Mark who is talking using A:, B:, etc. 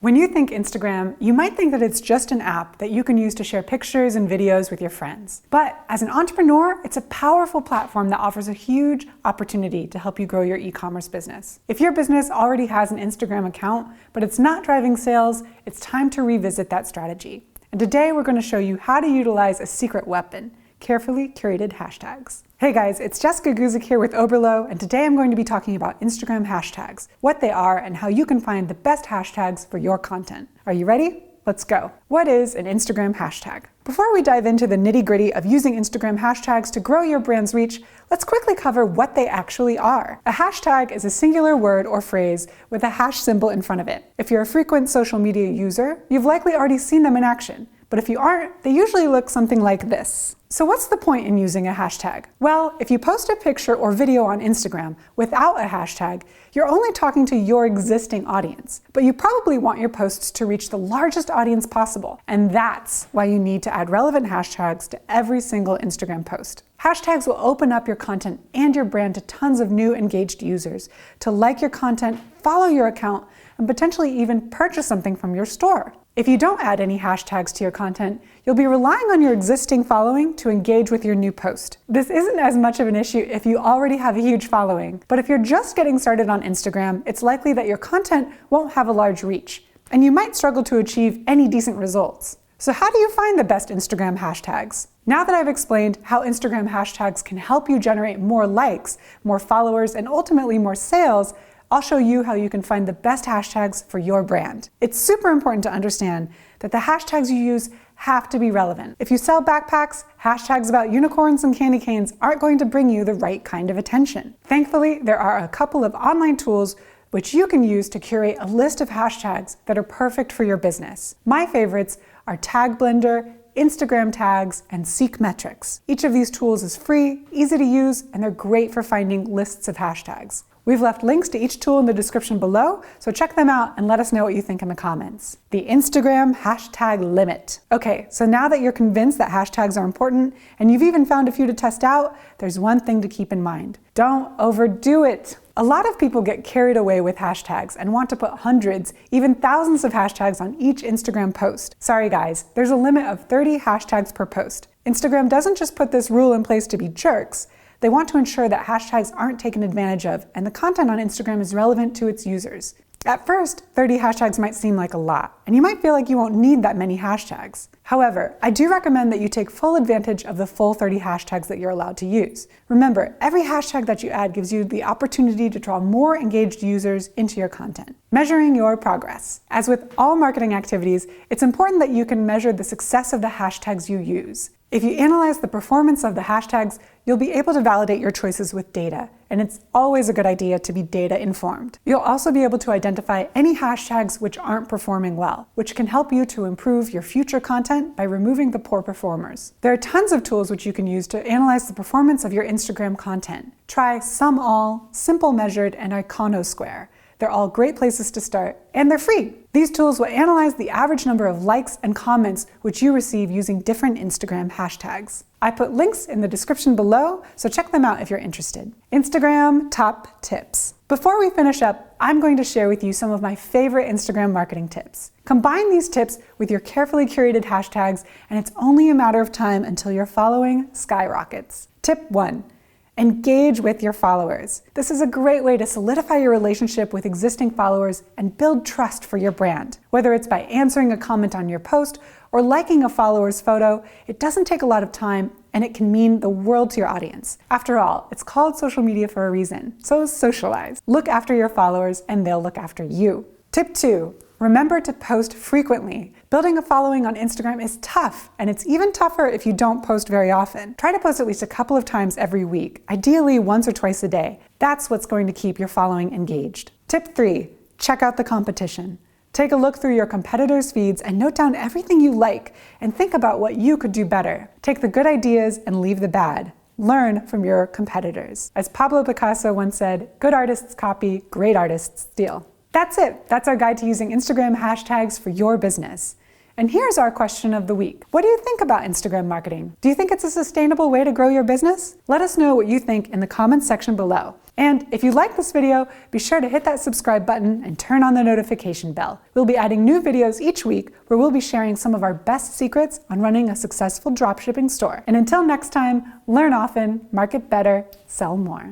A: When you think Instagram, you might think that it's just an app that you can use to share pictures and videos with your friends. But as an entrepreneur, it's a powerful platform that offers a huge opportunity to help you grow your e-commerce business. If your business already has an Instagram account, but it's not driving sales, it's time to revisit that strategy. And today we're going to show you how to utilize a secret weapon: carefully curated hashtags. Hey guys, it's Jessica Guzik here with Oberlo, and today I'm going to be talking about Instagram hashtags, what they are, and how you can find the best hashtags for your content. Are you ready? Let's go. What is an Instagram hashtag? Before we dive into the nitty-gritty of using Instagram hashtags to grow your brand's reach, let's quickly cover what they actually are. A hashtag is a singular word or phrase with a hash symbol in front of it. If you're a frequent social media user, you've likely already seen them in action. But if you aren't, they usually look something like this. So what's the point in using a hashtag? Well, if you post a picture or video on Instagram without a hashtag, you're only talking to your existing audience. But you probably want your posts to reach the largest audience possible. And that's why you need to add relevant hashtags to every single Instagram post. Hashtags will open up your content and your brand to tons of new engaged users to like your content, follow your account, and potentially even purchase something from your store. If you don't add any hashtags to your content, you'll be relying on your existing following to engage with your new post. This isn't as much of an issue if you already have a huge following, but if you're just getting started on Instagram, it's likely that your content won't have a large reach, and you might struggle to achieve any decent results. So how do you find the best Instagram hashtags? Now that I've explained how Instagram hashtags can help you generate more likes, more followers, and ultimately more sales, I'll show you how you can find the best hashtags for your brand. It's super important to understand that the hashtags you use have to be relevant. If you sell backpacks, hashtags about unicorns and candy canes aren't going to bring you the right kind of attention. Thankfully, there are a couple of online tools which you can use to curate a list of hashtags that are perfect for your business. My favorites are Tag Blender, Instagram Tags, and Seek Metrics. Each of these tools is free, easy to use, and they're great for finding lists of hashtags. We've left links to each tool in the description below, so check them out and let us know what you think in the comments. The Instagram hashtag limit. Okay, so now that you're convinced that hashtags are important, and you've even found a few to test out, there's one thing to keep in mind. Don't overdo it. A lot of people get carried away with hashtags and want to put hundreds, even thousands of hashtags on each Instagram post. Sorry guys, there's a limit of 30 hashtags per post. Instagram doesn't just put this rule in place to be jerks. They want to ensure that hashtags aren't taken advantage of and the content on Instagram is relevant to its users. At first, 30 hashtags might seem like a lot, and you might feel like you won't need that many hashtags. However, I do recommend that you take full advantage of the full 30 hashtags that you're allowed to use. Remember, every hashtag that you add gives you the opportunity to draw more engaged users into your content. Measuring your progress. As with all marketing activities, it's important that you can measure the success of the hashtags you use. If you analyze the performance of the hashtags, you'll be able to validate your choices with data, and it's always a good idea to be data informed. You'll also be able to identify any hashtags which aren't performing well, which can help you to improve your future content by removing the poor performers. There are tons of tools which you can use to analyze the performance of your Instagram content. Try SumAll, Simple Measured, and Iconosquare. They're all great places to start, and they're free. These tools will analyze the average number of likes and comments which you receive using different Instagram hashtags. I put links in the description below, so check them out if you're interested. Instagram top tips. Before we finish up, I'm going to share with you some of my favorite Instagram marketing tips. Combine these tips with your carefully curated hashtags, and it's only a matter of time until your following skyrockets. Tip 1. Engage with your followers. This is a great way to solidify your relationship with existing followers and build trust for your brand. Whether it's by answering a comment on your post or liking a follower's photo, it doesn't take a lot of time and it can mean the world to your audience. After all, it's called social media for a reason, so socialize. Look after your followers and they'll look after you. Tip 2. Remember to post frequently. Building a following on Instagram is tough, and it's even tougher if you don't post very often. Try to post at least a couple of times every week, ideally once or twice a day. That's what's going to keep your following engaged. Tip 3, check out the competition. Take a look through your competitors' feeds and note down everything you like and think about what you could do better. Take the good ideas and leave the bad. Learn from your competitors. As Pablo Picasso once said, good artists copy, great artists steal. That's it. That's our guide to using Instagram hashtags for your business. And here's our question of the week. What do you think about Instagram marketing? Do you think it's a sustainable way to grow your business? Let us know what you think in the comments section below. And if you like this video, be sure to hit that subscribe button and turn on the notification bell. We'll be adding new videos each week where we'll be sharing some of our best secrets on running a successful dropshipping store. And until next time, learn often, market better, sell more.